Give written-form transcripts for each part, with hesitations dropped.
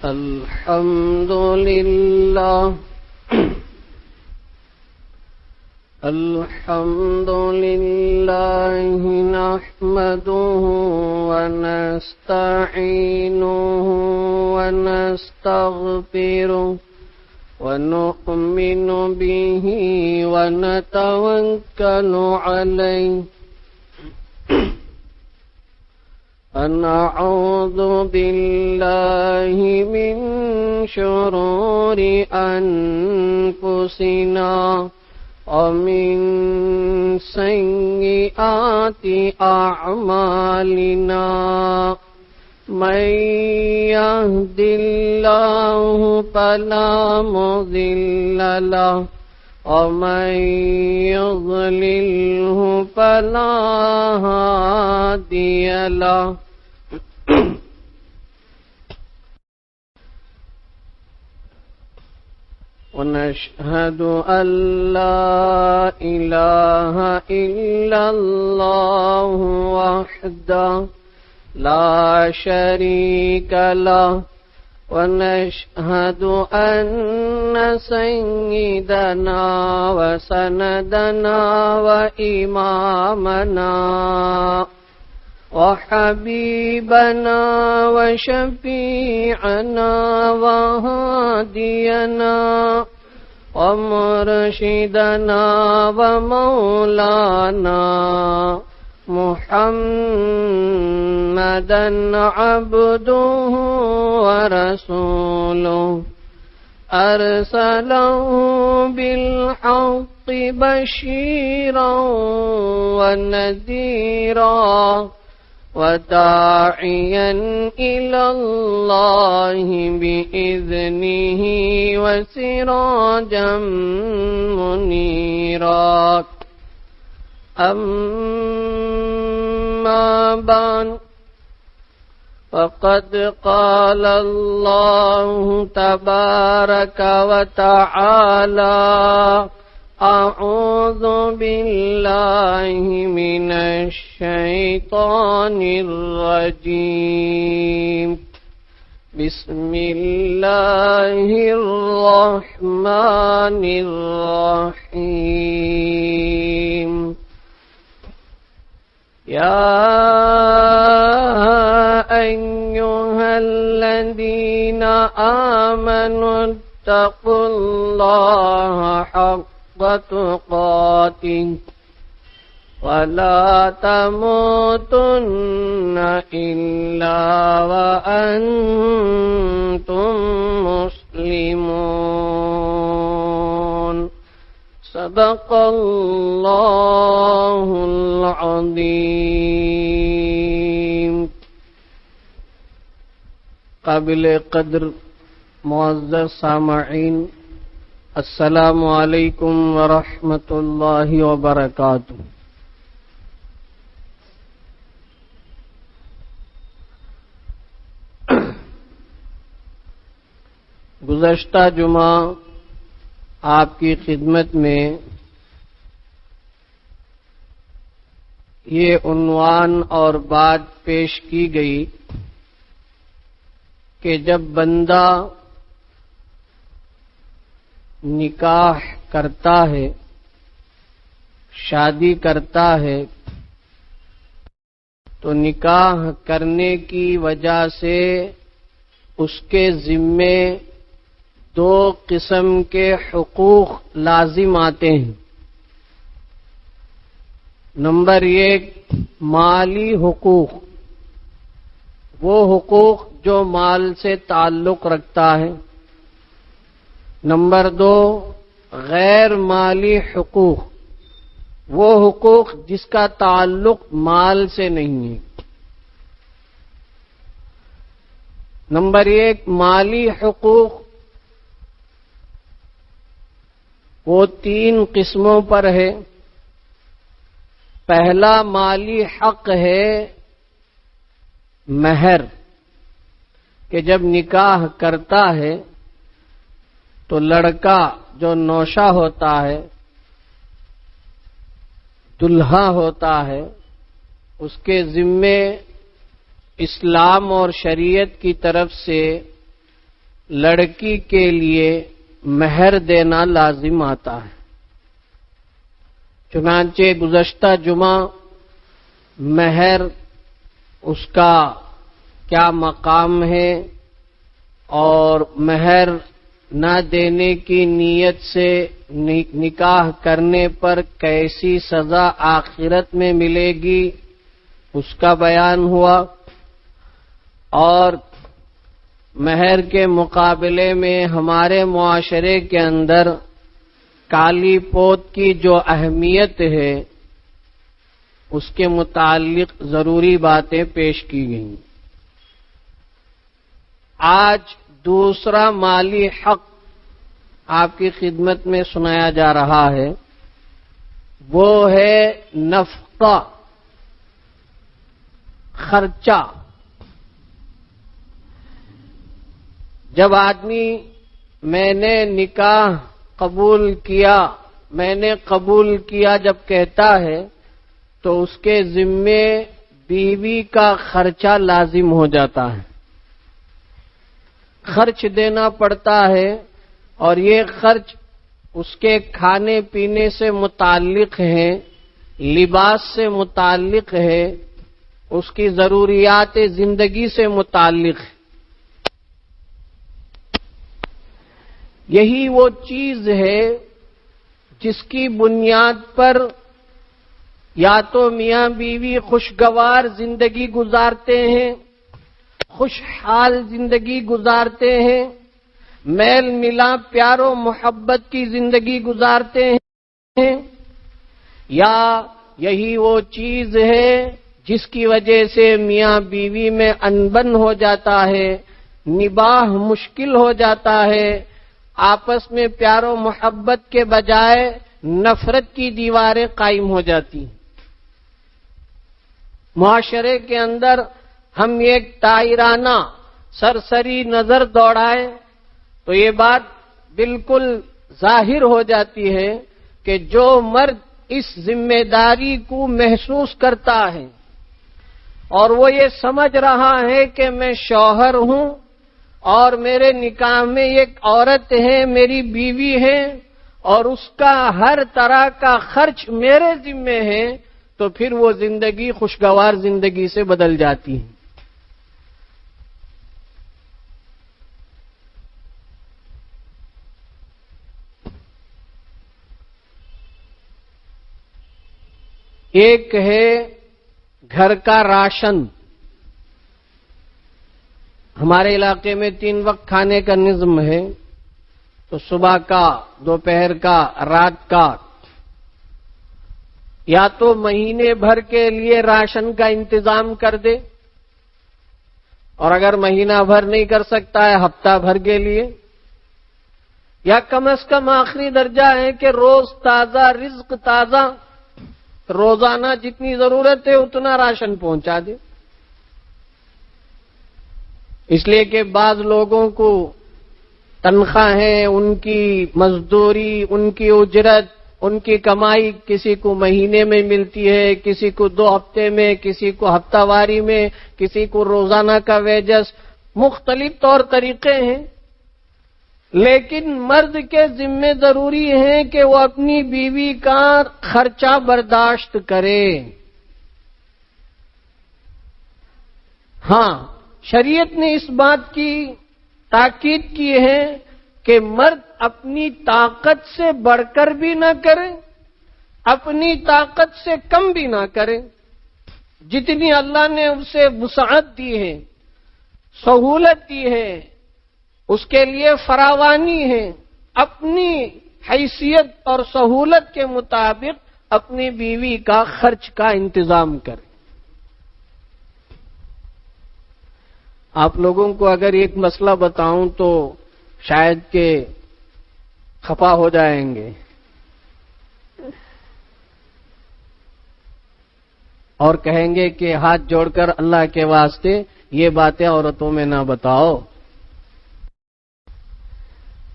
الحمد لله الحمد لله نحمده ونستعينه ونستغفره ونؤمن به ونتوكل عليه ونعوذ بالله من شرور أنفسنا ومن سيئات أعمالنا من يهد الله فلا مضل له ومن يضلله فلا هادي له ونشهد أن لا إله إلا الله وحده لا شريك له ونشهد أن سيدنا وسندنا وإمامنا وحبيبنا وشفيعنا وهادينا ومرشدنا ومولانا محمدا عبده ورسوله أرسله بالحق بشيرا ونذيرا وداعيا إلى الله بإذنه وسراجا منيرا أما بعد فقد قال الله تبارك وتعالى أعوذ بالله من الشيطان الرجيم بسم الله الرحمن الرحيم يا أيها الذين آمنوا اتقوا الله حق تقاته ولا تموتن إلا وأنتم مسلمون صدق الله العظيم. قابل قدر معزز سامعین، السلام علیکم ورحمۃ اللہ وبرکاتہ. گزشتہ جمعہ آپ کی خدمت میں یہ عنوان اور بات پیش کی گئی کہ جب بندہ نکاح کرتا ہے، شادی کرتا ہے، تو نکاح کرنے کی وجہ سے اس کے ذمے دو قسم کے حقوق لازم آتے ہیں. نمبر ایک، مالی حقوق، وہ حقوق جو مال سے تعلق رکھتا ہے. نمبر دو، غیر مالی حقوق، وہ حقوق جس کا تعلق مال سے نہیں ہے. نمبر ایک، مالی حقوق، وہ تین قسموں پر ہے. پہلا مالی حق ہے مہر، کہ جب نکاح کرتا ہے تو لڑکا جو نوشہ ہوتا ہے، دلہا ہوتا ہے، اس کے ذمے اسلام اور شریعت کی طرف سے لڑکی کے لیے مہر دینا لازم آتا ہے۔ چنانچہ گزشتہ جمعہ مہر اس کا کیا مقام ہے اور مہر نہ دینے کی نیت سے نکاح کرنے پر کیسی سزا آخرت میں ملے گی اس کا بیان ہوا، اور مہر کے مقابلے میں ہمارے معاشرے کے اندر کالی پوت کی جو اہمیت ہے اس کے متعلق ضروری باتیں پیش کی گئیں۔ آج دوسرا مالی حق آپ کی خدمت میں سنایا جا رہا ہے، وہ ہے نفقہ، خرچہ۔ جب آدمی میں نے نکاح قبول کیا، میں نے قبول کیا جب کہتا ہے تو اس کے ذمے بیوی کا خرچہ لازم ہو جاتا ہے، خرچ دینا پڑتا ہے، اور یہ خرچ اس کے کھانے پینے سے متعلق ہے، لباس سے متعلق ہے، اس کی ضروریات زندگی سے متعلق ہے۔ یہی وہ چیز ہے جس کی بنیاد پر یا تو میاں بیوی خوشگوار زندگی گزارتے ہیں، خوشحال زندگی گزارتے ہیں، میل ملاپ پیار و محبت کی زندگی گزارتے ہیں، یا یہی وہ چیز ہے جس کی وجہ سے میاں بیوی میں انبن ہو جاتا ہے، نباہ مشکل ہو جاتا ہے، آپس میں پیار و محبت کے بجائے نفرت کی دیواریں قائم ہو جاتی ہیں۔ معاشرے کے اندر ہم ایک طائرانہ سرسری نظر دوڑائیں تو یہ بات بالکل ظاہر ہو جاتی ہے کہ جو مرد اس ذمہ داری کو محسوس کرتا ہے اور وہ یہ سمجھ رہا ہے کہ میں شوہر ہوں اور میرے نکاح میں ایک عورت ہے، میری بیوی ہے، اور اس کا ہر طرح کا خرچ میرے ذمے ہے، تو پھر وہ زندگی خوشگوار زندگی سے بدل جاتی ہے۔ ایک ہے گھر کا راشن۔ ہمارے علاقے میں 3 وقت کھانے کا نظم ہے، تو صبح کا، دوپہر کا، رات کا، یا تو مہینے بھر کے لیے راشن کا انتظام کر دے، اور اگر مہینہ بھر نہیں کر سکتا ہے ہفتہ بھر کے لیے، یا کم از کم آخری درجہ ہے کہ روز تازہ رزق تازہ، روزانہ جتنی ضرورت ہے اتنا راشن پہنچا دے۔ اس لیے کہ بعض لوگوں کو تنخواہیں، ان کی مزدوری، ان کی اجرت، ان کی کمائی کسی کو مہینے میں ملتی ہے، کسی کو 2 ہفتے میں، کسی کو ہفتہ واری میں، کسی کو روزانہ کا ویجز، مختلف طور طریقے ہیں، لیکن مرد کے ذمہ ضروری ہے کہ وہ اپنی بیوی کا خرچہ برداشت کرے۔ ہاں، شریعت نے اس بات کی تاکید کی ہے کہ مرد اپنی طاقت سے بڑھ کر بھی نہ کرے، اپنی طاقت سے کم بھی نہ کرے۔ جتنی اللہ نے اسے وسعت دی ہے، سہولت دی ہے، اس کے لیے فراوانی ہے، اپنی حیثیت اور سہولت کے مطابق اپنی بیوی کا خرچ کا انتظام کرے۔ آپ لوگوں کو اگر ایک مسئلہ بتاؤں تو شاید کہ خفا ہو جائیں گے اور کہیں گے کہ ہاتھ جوڑ کر اللہ کے واسطے یہ باتیں عورتوں میں نہ بتاؤ۔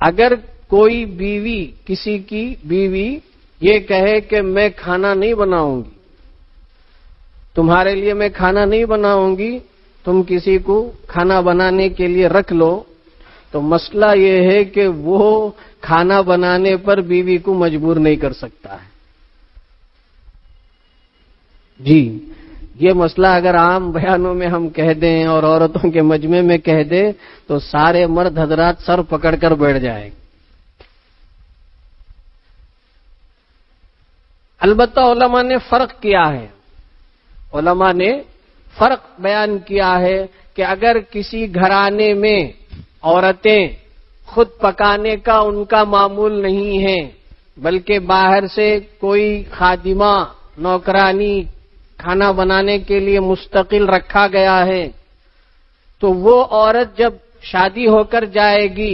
اگر کوئی بیوی، کسی کی بیوی یہ کہے کہ میں کھانا نہیں بناؤں گی، تمہارے لیے میں کھانا نہیں بناؤں گی، تم کسی کو کھانا بنانے کے لیے رکھ لو، تو مسئلہ یہ ہے کہ وہ کھانا بنانے پر بیوی کو مجبور نہیں کر سکتا ہے. جی یہ مسئلہ اگر عام بیانوں میں ہم کہہ دیں اور عورتوں کے مجمع میں کہہ دیں تو سارے مرد حضرات سر پکڑ کر بیٹھ جائیں. البتہ علماء نے فرق کیا ہے. علماء نے فرق بیان کیا ہے کہ اگر کسی گھرانے میں عورتیں خود پکانے کا ان کا معمول نہیں ہے بلکہ باہر سے کوئی خادمہ نوکرانی کھانا بنانے کے لیے مستقل رکھا گیا ہے تو وہ عورت جب شادی ہو کر جائے گی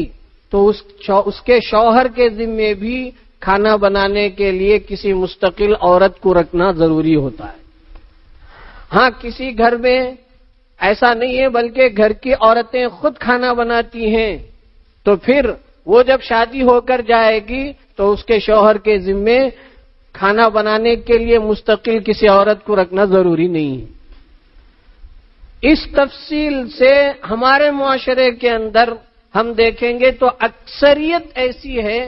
تو اس کے شوہر کے ذمے بھی کھانا بنانے کے لیے کسی مستقل عورت کو رکھنا ضروری ہوتا ہے. ہاں کسی گھر میں ایسا نہیں ہے بلکہ گھر کی عورتیں خود کھانا بناتی ہیں تو پھر وہ جب شادی ہو کر جائے گی تو اس کے شوہر کے ذمے کھانا بنانے کے لیے مستقل کسی عورت کو رکھنا ضروری نہیں ہے. اس تفصیل سے ہمارے معاشرے کے اندر ہم دیکھیں گے تو اکثریت ایسی ہے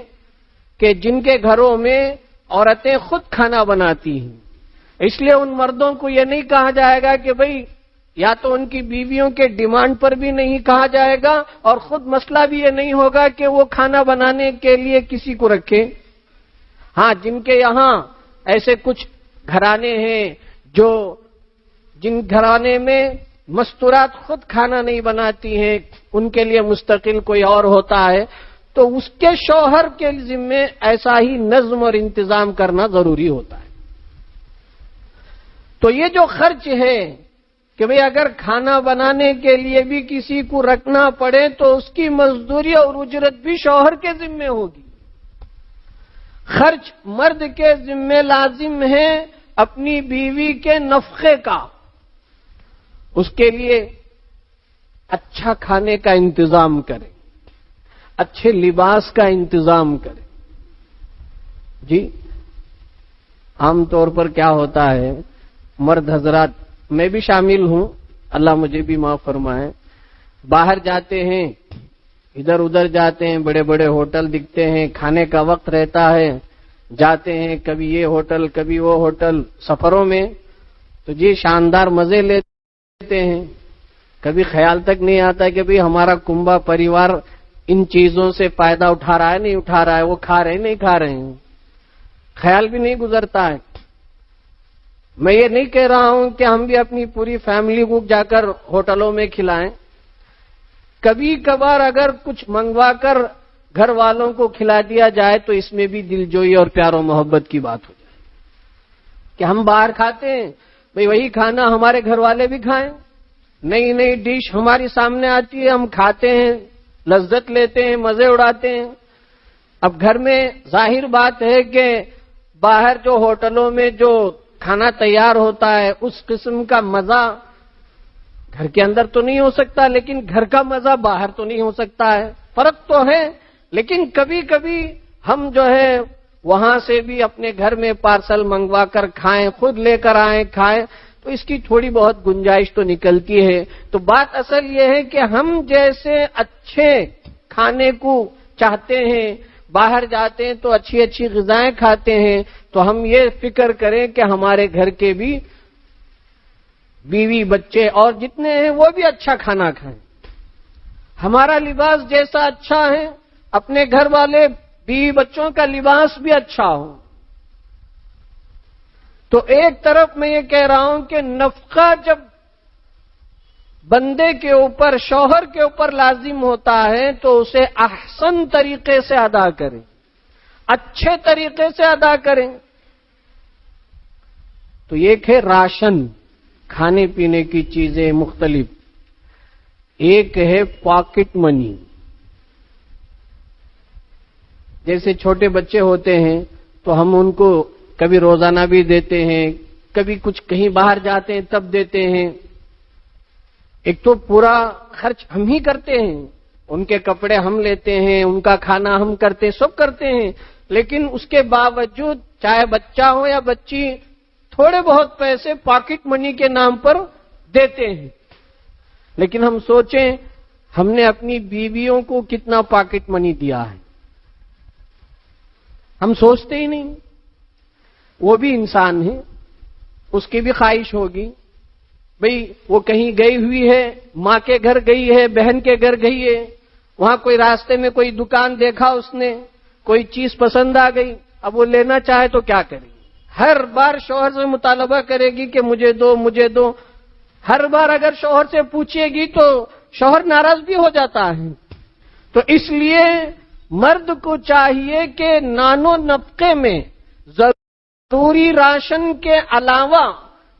کہ جن کے گھروں میں عورتیں خود کھانا بناتی ہیں. اس لیے ان مردوں کو یہ نہیں کہا جائے گا کہ بھئی یا تو ان کی بیویوں کے ڈیمانڈ پر بھی نہیں کہا جائے گا اور خود مسئلہ بھی یہ نہیں ہوگا کہ وہ کھانا بنانے کے لیے کسی کو رکھے. ہاں جن کے یہاں ایسے کچھ گھرانے ہیں جن گھرانے میں مستورات خود کھانا نہیں بناتی ہیں ان کے لیے مستقل کوئی اور ہوتا ہے تو اس کے شوہر کے ذمے ایسا ہی نظم اور انتظام کرنا ضروری ہوتا ہے. تو یہ جو خرچ ہے کہ بھئی اگر کھانا بنانے کے لیے بھی کسی کو رکھنا پڑے تو اس کی مزدوری اور اجرت بھی شوہر کے ذمے ہوگی. خرچ مرد کے ذمے لازم ہے اپنی بیوی کے نفقے کا. اس کے لیے اچھا کھانے کا انتظام کرے, اچھے لباس کا انتظام کرے. جی عام طور پر کیا ہوتا ہے مرد حضرات میں بھی شامل ہوں اللہ مجھے بھی معاف فرمائے باہر جاتے ہیں ادھر ادھر جاتے ہیں بڑے بڑے ہوٹل دکھتے ہیں کھانے کا وقت رہتا ہے جاتے ہیں کبھی یہ ہوٹل کبھی وہ ہوٹل سفروں میں تو جی شاندار مزے لیتے ہیں. کبھی خیال تک نہیں آتا کہ بھئی ہمارا کنبا پریوار ان چیزوں سے فائدہ اٹھا رہا ہے نہیں اٹھا رہا ہے وہ کھا رہے ہیں نہیں کھا رہے ہیں خیال بھی نہیں گزرتا ہے. میں یہ نہیں کہہ رہا ہوں کہ ہم بھی اپنی پوری فیملی کو جا کر ہوٹلوں میں کھلائیں. کبھی کبھار اگر کچھ منگوا کر گھر والوں کو کھلا دیا جائے تو اس میں بھی دل جوئی اور پیار و محبت کی بات ہو جائے کہ ہم باہر کھاتے ہیں بھئی وہی کھانا ہمارے گھر والے بھی کھائیں. نئی نئی ڈش ہماری سامنے آتی ہے ہم کھاتے ہیں لذت لیتے ہیں مزے اڑاتے ہیں. اب گھر میں ظاہر بات ہے کہ باہر جو ہوٹلوں میں جو کھانا تیار ہوتا ہے اس قسم کا مزہ گھر کے اندر تو نہیں ہو سکتا لیکن گھر کا مزہ باہر تو نہیں ہو سکتا ہے. فرق تو ہے لیکن کبھی کبھی ہم جو ہے وہاں سے بھی اپنے گھر میں پارسل منگوا کر کھائیں خود لے کر آئیں کھائیں تو اس کی تھوڑی بہت گنجائش تو نکلتی ہے. تو بات اصل یہ ہے کہ ہم جیسے اچھے کھانے کو چاہتے ہیں باہر جاتے ہیں تو اچھی اچھی غذائیں کھاتے ہیں تو ہم یہ فکر کریں کہ ہمارے گھر کے بھی بیوی بچے اور جتنے ہیں وہ بھی اچھا کھانا کھائیں. ہمارا لباس جیسا اچھا ہے اپنے گھر والے بیوی بچوں کا لباس بھی اچھا ہو. تو ایک طرف میں یہ کہہ رہا ہوں کہ نفقہ جب بندے کے اوپر شوہر کے اوپر لازم ہوتا ہے تو اسے احسن طریقے سے ادا کریں اچھے طریقے سے ادا کریں. تو ایک ہے راشن کھانے پینے کی چیزیں مختلف ایک ہے پاکٹ منی. جیسے چھوٹے بچے ہوتے ہیں تو ہم ان کو کبھی روزانہ بھی دیتے ہیں کبھی کچھ کہیں باہر جاتے ہیں تب دیتے ہیں. ایک تو پورا خرچ ہم ہی کرتے ہیں ان کے کپڑے ہم لیتے ہیں ان کا کھانا ہم کرتے ہیں سب کرتے ہیں لیکن اس کے باوجود چاہے بچہ ہو یا بچی تھوڑے بہت پیسے پاکٹ منی کے نام پر دیتے ہیں. لیکن ہم سوچیں ہم نے اپنی بیویوں کو کتنا پاکٹ منی دیا ہے، ہم سوچتے ہی نہیں۔ وہ بھی انسان ہے، اس کی بھی خواہش ہوگی، بھئی وہ کہیں گئی ہوئی ہے، ماں کے گھر گئی ہے، بہن کے گھر گئی ہے، وہاں کوئی راستے میں کوئی دکان دیکھا، اس نے کوئی چیز پسند آ گئی، اب وہ لینا چاہے تو کیا کرے؟ ہر بار شوہر سے مطالبہ کرے گی کہ مجھے دو مجھے دو۔ ہر بار اگر شوہر سے پوچھے گی تو شوہر ناراض بھی ہو جاتا ہے۔ تو اس لیے مرد کو چاہیے کہ نان و نفقے میں ضروری راشن کے علاوہ،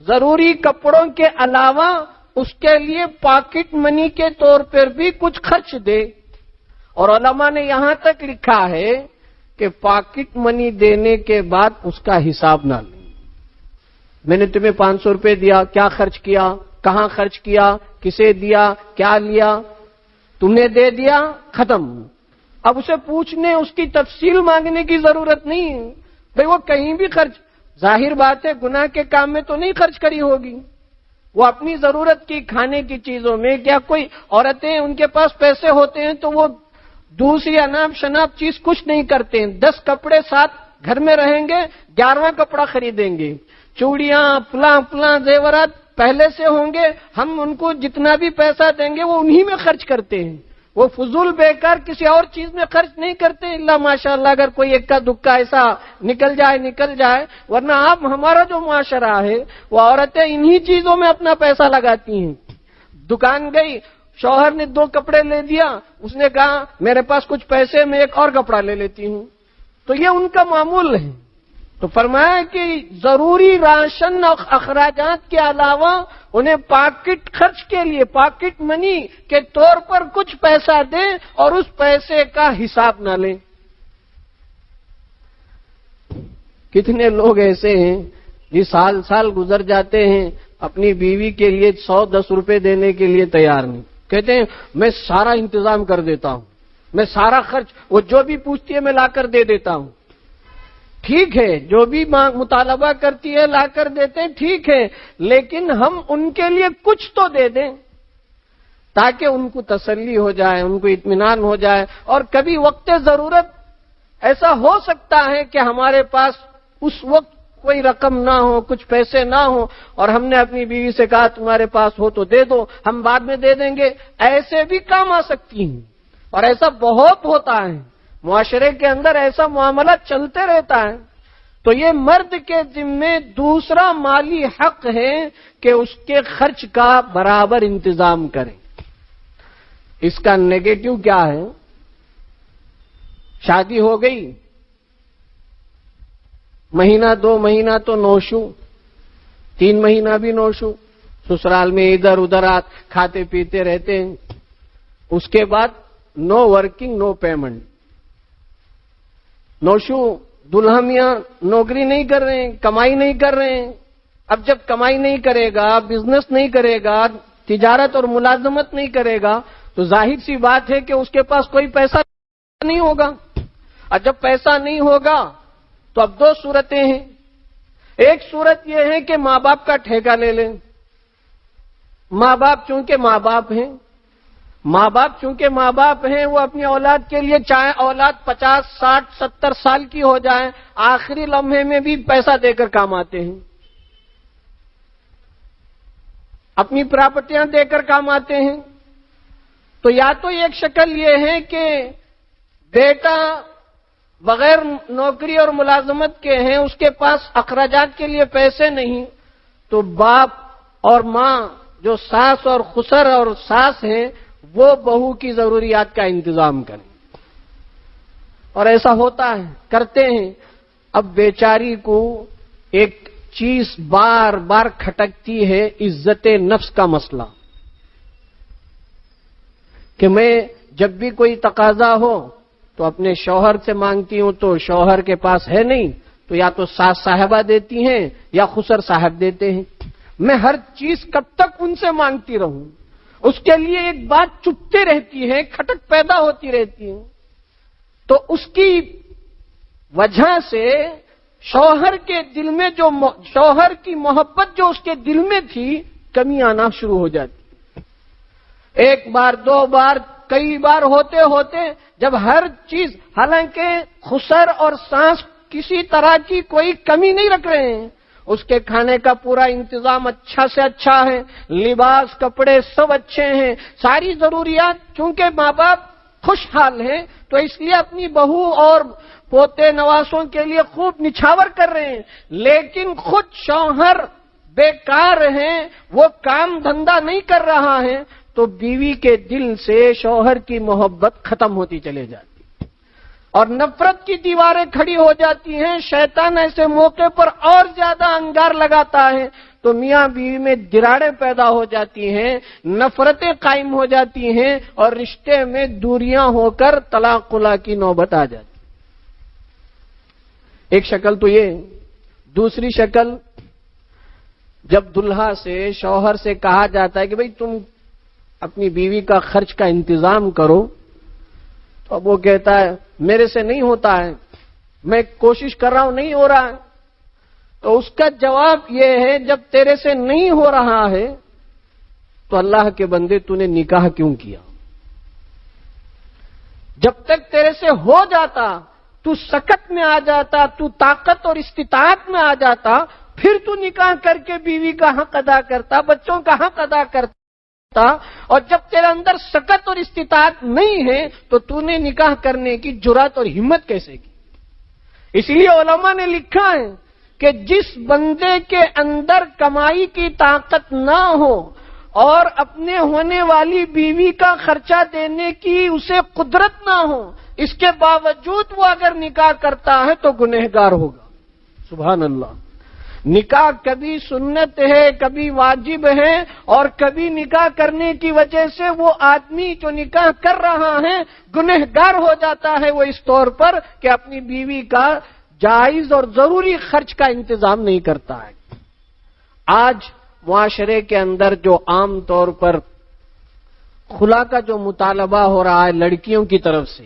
ضروری کپڑوں کے علاوہ اس کے لیے پاکٹ منی کے طور پر بھی کچھ خرچ دے۔ اور علماء نے یہاں تک لکھا ہے کہ پاکٹ منی دینے کے بعد اس کا حساب نہ لیں۔ میں نے تمہیں 500 روپے دیا، کیا خرچ کیا، کہاں خرچ کیا، کسے دیا، کیا لیا، تم نے دے دیا، ختم۔ اب اسے پوچھنے، اس کی تفصیل مانگنے کی ضرورت نہیں ہے۔ بھئی وہ کہیں بھی خرچ، ظاہر بات ہے گناہ کے کام میں تو نہیں خرچ کری ہوگی، وہ اپنی ضرورت کی کھانے کی چیزوں میں۔ کیا کوئی عورتیں ان کے پاس پیسے ہوتے ہیں تو وہ دوسری اناپ شناپ چیز کچھ نہیں کرتے ہیں، 10 کپڑے ساتھ گھر میں رہیں گے، 11واں کپڑا خریدیں گے، چوڑیاں پلاں زیورات پہلے سے ہوں گے، ہم ان کو جتنا بھی پیسہ دیں گے وہ انہی میں خرچ کرتے ہیں، وہ فضول بیکار کسی اور چیز میں خرچ نہیں کرتے، اللہ ماشاءاللہ اگر کوئی ایک کا دکا ایسا نکل جائے، ورنہ آپ ہمارا جو معاشرہ ہے وہ عورتیں انہی چیزوں میں اپنا پیسہ لگاتی ہیں۔ دکان گئی، شوہر نے 2 کپڑے لے دیا، اس نے کہا میرے پاس کچھ پیسے، میں ایک اور کپڑا لے لیتی ہوں، تو یہ ان کا معمول ہے۔ تو فرمایا کہ ضروری راشن اور اخراجات کے علاوہ انہیں پاکٹ خرچ کے لیے، پاکٹ منی کے طور پر کچھ پیسہ دیں اور اس پیسے کا حساب نہ لیں۔ کتنے لوگ ایسے ہیں جو سال گزر جاتے ہیں، اپنی بیوی کے لیے 110 روپے دینے کے لیے تیار نہیں، کہتے ہیں میں سارا انتظام کر دیتا ہوں، میں سارا خرچ، وہ جو بھی پوچھتی ہے میں لا کر دے دیتا ہوں۔ ٹھیک ہے، جو بھی مطالبہ کرتی ہے لا کر دیتے ہیں، ٹھیک ہے، لیکن ہم ان کے لیے کچھ تو دے دیں تاکہ ان کو تسلی ہو جائے، ان کو اطمینان ہو جائے۔ اور کبھی وقت ضرورت ایسا ہو سکتا ہے کہ ہمارے پاس اس وقت کوئی رقم نہ ہو، کچھ پیسے نہ ہو، اور ہم نے اپنی بیوی سے کہا تمہارے پاس ہو تو دے دو، ہم بعد میں دے دیں گے، ایسے بھی کام آ سکتی ہیں۔ اور ایسا بہت ہوتا ہے، معاشرے کے اندر ایسا معاملہ چلتے رہتا ہے۔ تو یہ مرد کے ذمے دوسرا مالی حق ہے کہ اس کے خرچ کا برابر انتظام کرے۔ اس کا نیگیٹو کیا ہے؟ شادی ہو گئی، مہینہ 2 مہینہ تو نوشو، 3 مہینہ بھی نوشو، سسرال میں ادھر ادھر کھاتے پیتے رہتے ہیں، اس کے بعد نو ورکنگ نو پیمنٹ۔ نوشو، دلہا میاں نوکری نہیں کر رہے ہیں، کمائی نہیں کر رہے ہیں۔ اب جب کمائی نہیں کرے گا، بزنس نہیں کرے گا، تجارت اور ملازمت نہیں کرے گا، تو ظاہر سی بات ہے کہ اس کے پاس کوئی پیسہ نہیں ہوگا۔ اور جب پیسہ نہیں ہوگا تو اب 2 صورتیں ہیں۔ ایک صورت یہ ہے کہ ماں باپ کا ٹھیکہ لے لیں۔ ماں باپ چونکہ ماں باپ ہیں، وہ اپنی اولاد کے لیے چاہے اولاد 50 60 70 سال کی ہو جائے، آخری لمحے میں بھی پیسہ دے کر کام آتے ہیں، اپنی پراپرٹیاں دے کر کام آتے ہیں۔ تو یا تو ایک شکل یہ ہے کہ بیٹا بغیر نوکری اور ملازمت کے ہیں، اس کے پاس اخراجات کے لیے پیسے نہیں، تو باپ اور ماں جو ساس اور خسر اور ساس ہیں وہ بہو کی ضروریات کا انتظام کریں۔ اور ایسا ہوتا ہے، کرتے ہیں۔ اب بیچاری کو ایک چیز بار بار کھٹکتی ہے، عزت نفس کا مسئلہ، کہ میں جب بھی کوئی تقاضا ہو تو اپنے شوہر سے مانگتی ہوں، تو شوہر کے پاس ہے نہیں تو یا تو ساس صاحبہ دیتی ہیں یا خسر صاحب دیتے ہیں، میں ہر چیز کب تک ان سے مانگتی رہوں؟ اس کے لیے ایک بات چپتے رہتی ہے، کھٹک پیدا ہوتی رہتی ہے۔ تو اس کی وجہ سے شوہر کے دل میں شوہر کی محبت جو اس کے دل میں تھی، کمی آنا شروع ہو جاتی۔ ایک بار دو بار کئی بار ہوتے ہوتے جب ہر چیز، حالانکہ خسر اور سانس کسی طرح کی کوئی کمی نہیں رکھ رہے ہیں، اس کے کھانے کا پورا انتظام اچھا سے اچھا ہے، لباس کپڑے سب اچھے ہیں، ساری ضروریات، چونکہ ماں باپ خوشحال ہیں تو اس لیے اپنی بہو اور پوتے نواسوں کے لیے خوب نچھاور کر رہے ہیں، لیکن خود شوہر بیکار ہیں، وہ کام دھندا نہیں کر رہا ہے، تو بیوی کے دل سے شوہر کی محبت ختم ہوتی چلے جاتی اور نفرت کی دیواریں کھڑی ہو جاتی ہیں۔ شیطان ایسے موقع پر اور زیادہ انگار لگاتا ہے تو میاں بیوی میں دراڑیں پیدا ہو جاتی ہیں، نفرتیں قائم ہو جاتی ہیں اور رشتے میں دوریاں ہو کر طلاق خلا کی نوبت آ جاتی۔ ایک شکل تو یہ، دوسری شکل جب دلہا سے، شوہر سے کہا جاتا ہے کہ بھئی تم اپنی بیوی کا خرچ کا انتظام کرو، تو اب وہ کہتا ہے میرے سے نہیں ہوتا ہے، میں کوشش کر رہا ہوں نہیں ہو رہا ہے، تو اس کا جواب یہ ہے جب تیرے سے نہیں ہو رہا ہے تو اللہ کے بندے تو نے نکاح کیوں کیا؟ جب تک تیرے سے ہو جاتا، تو سکت میں آ جاتا، تو طاقت اور استطاعت میں آ جاتا، پھر تو نکاح کر کے بیوی کا حق ادا کرتا، بچوں کا حق ادا کرتا، اور جب تیرے اندر سکت اور استطاعت نہیں ہے تو نے نکاح کرنے کی جرات اور ہمت کیسے کی؟ اس لیے علماء نے لکھا ہے کہ جس بندے کے اندر کمائی کی طاقت نہ ہو اور اپنے ہونے والی بیوی کا خرچہ دینے کی اسے قدرت نہ ہو، اس کے باوجود وہ اگر نکاح کرتا ہے تو گنہگار ہوگا۔ سبحان اللہ۔ نکاح کبھی سنت ہے، کبھی واجب ہے، اور کبھی نکاح کرنے کی وجہ سے وہ آدمی جو نکاح کر رہا ہے گنہگار ہو جاتا ہے، وہ اس طور پر کہ اپنی بیوی کا جائز اور ضروری خرچ کا انتظام نہیں کرتا ہے۔ آج معاشرے کے اندر جو عام طور پر خلا کا جو مطالبہ ہو رہا ہے لڑکیوں کی طرف سے،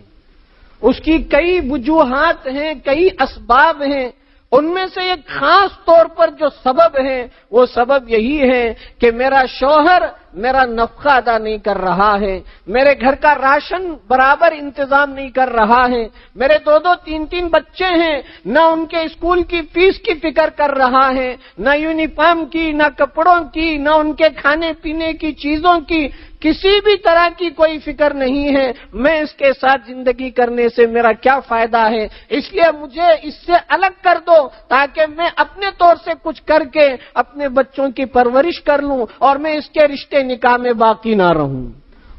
اس کی کئی وجوہات ہیں، کئی اسباب ہیں۔ ان میں سے ایک خاص طور پر جو سبب ہے وہ سبب یہی ہے کہ میرا شوہر میرا نفقہ ادا نہیں کر رہا ہے، میرے گھر کا راشن برابر انتظام نہیں کر رہا ہے، میرے دو تین بچے ہیں، نہ ان کے اسکول کی فیس کی فکر کر رہا ہے، نہ یونیفارم کی، نہ کپڑوں کی، نہ ان کے کھانے پینے کی چیزوں کی، کسی بھی طرح کی کوئی فکر نہیں ہے، میں اس کے ساتھ زندگی کرنے سے میرا کیا فائدہ ہے؟ اس لیے مجھے اس سے الگ کر دو تاکہ میں اپنے طور سے کچھ کر کے اپنے بچوں کی پرورش کر لوں اور میں اس کے رشتے نکاح میں باقی نہ رہوں۔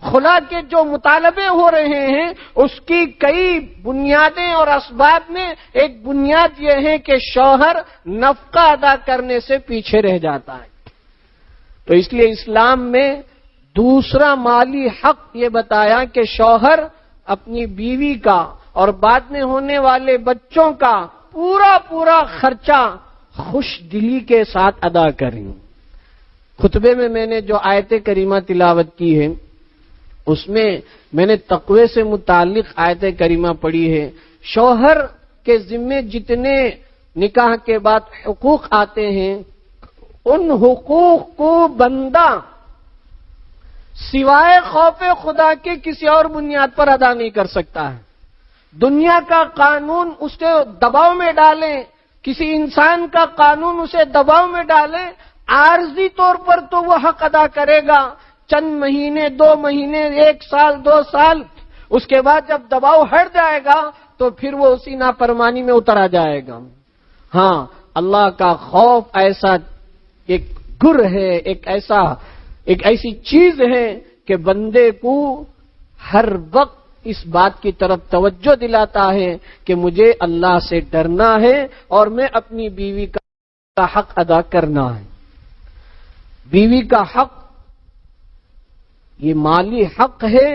خلا کے جو مطالبے ہو رہے ہیں اس کی کئی بنیادیں اور اسباب میں ایک بنیاد یہ ہے کہ شوہر نفقہ ادا کرنے سے پیچھے رہ جاتا ہے۔ تو اس لیے اسلام میں دوسرا مالی حق یہ بتایا کہ شوہر اپنی بیوی کا اور بعد میں ہونے والے بچوں کا پورا خرچہ خوش دلی کے ساتھ ادا کریں۔ خطبے میں میں نے جو آیت کریمہ تلاوت کی ہے اس میں نے تقوی سے متعلق آیت کریمہ پڑھی ہے۔ شوہر کے ذمے جتنے نکاح کے بعد حقوق آتے ہیں ان حقوق کو بندہ سوائے خوف خدا کے کسی اور بنیاد پر ادا نہیں کر سکتا ہے۔ دنیا کا قانون اسے دباؤ میں ڈالے، کسی انسان کا قانون اسے دباؤ میں ڈالے، عارضی طور پر تو وہ حق ادا کرے گا، چند مہینے، 2 مہینے، 1 سال، 2 سال، اس کے بعد جب دباؤ ہٹ جائے گا تو پھر وہ اسی نافرمانی میں اترا جائے گا۔ ہاں، اللہ کا خوف ایسا ایک گر ہے، ایک ایسی چیز ہے کہ بندے کو ہر وقت اس بات کی طرف توجہ دلاتا ہے کہ مجھے اللہ سے ڈرنا ہے اور میں اپنی بیوی کا حق ادا کرنا ہے۔ بیوی کا حق یہ مالی حق ہے،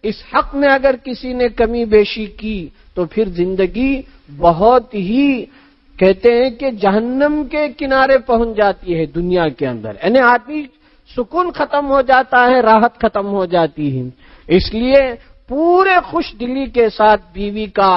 اس حق میں اگر کسی نے کمی بیشی کی تو پھر زندگی بہت ہی کہتے ہیں کہ جہنم کے کنارے پہنچ جاتی ہے دنیا کے اندر، یعنی آدمی سکون ختم ہو جاتا ہے، راحت ختم ہو جاتی ہے۔ اس لیے پورے خوش دلی کے ساتھ بیوی کا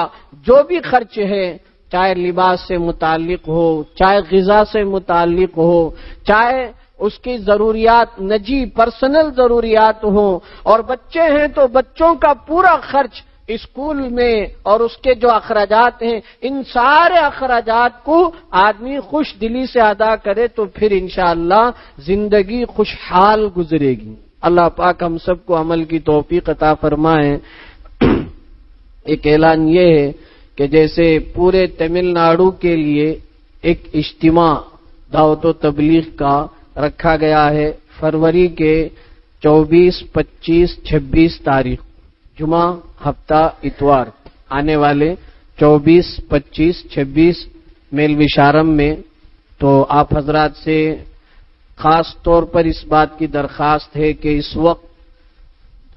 جو بھی خرچ ہے، چاہے لباس سے متعلق ہو، چاہے غذا سے متعلق ہو، چاہے اس کی ضروریات نجی پرسنل ضروریات ہوں، اور بچے ہیں تو بچوں کا پورا خرچ اسکول میں اور اس کے جو اخراجات ہیں، ان سارے اخراجات کو آدمی خوش دلی سے ادا کرے تو پھر انشاءاللہ زندگی خوشحال گزرے گی۔ اللہ پاک ہم سب کو عمل کی توفیق عطا فرمائے۔ ایک اعلان یہ ہے کہ جیسے پورے تمل ناڈو کے لیے ایک اجتماع دعوت و تبلیغ کا رکھا گیا ہے فروری کے 24، 25، 26 تاریخ، جمعہ ہفتہ اتوار آنے والے 24، 25، 26 میل وشارم میں، تو آپ حضرات سے خاص طور پر اس بات کی درخواست ہے کہ اس وقت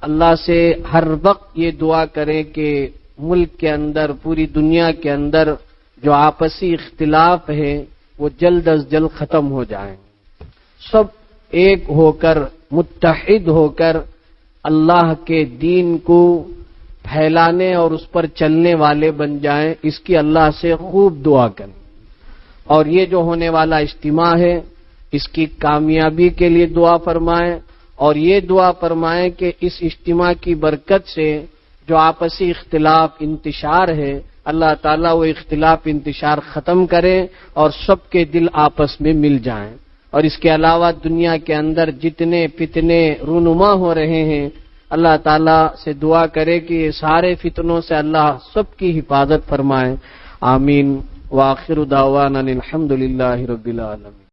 اللہ سے ہر وقت یہ دعا کریں کہ ملک کے اندر، پوری دنیا کے اندر جو آپسی اختلاف ہے وہ جلد از جلد ختم ہو جائیں، سب ایک ہو کر متحد ہو کر اللہ کے دین کو پھیلانے اور اس پر چلنے والے بن جائیں، اس کی اللہ سے خوب دعا کریں۔ اور یہ جو ہونے والا اجتماع ہے اس کی کامیابی کے لیے دعا فرمائیں، اور یہ دعا فرمائیں کہ اس اجتماع کی برکت سے جو آپسی اختلاف انتشار ہے، اللہ تعالیٰ وہ اختلاف انتشار ختم کرے اور سب کے دل آپس میں مل جائیں۔ اور اس کے علاوہ دنیا کے اندر جتنے فتنے رونما ہو رہے ہیں، اللہ تعالیٰ سے دعا کرے کہ یہ سارے فتنوں سے اللہ سب کی حفاظت فرمائے۔ آمین۔ وآخر دعوانا الحمدللہ رب العالمین۔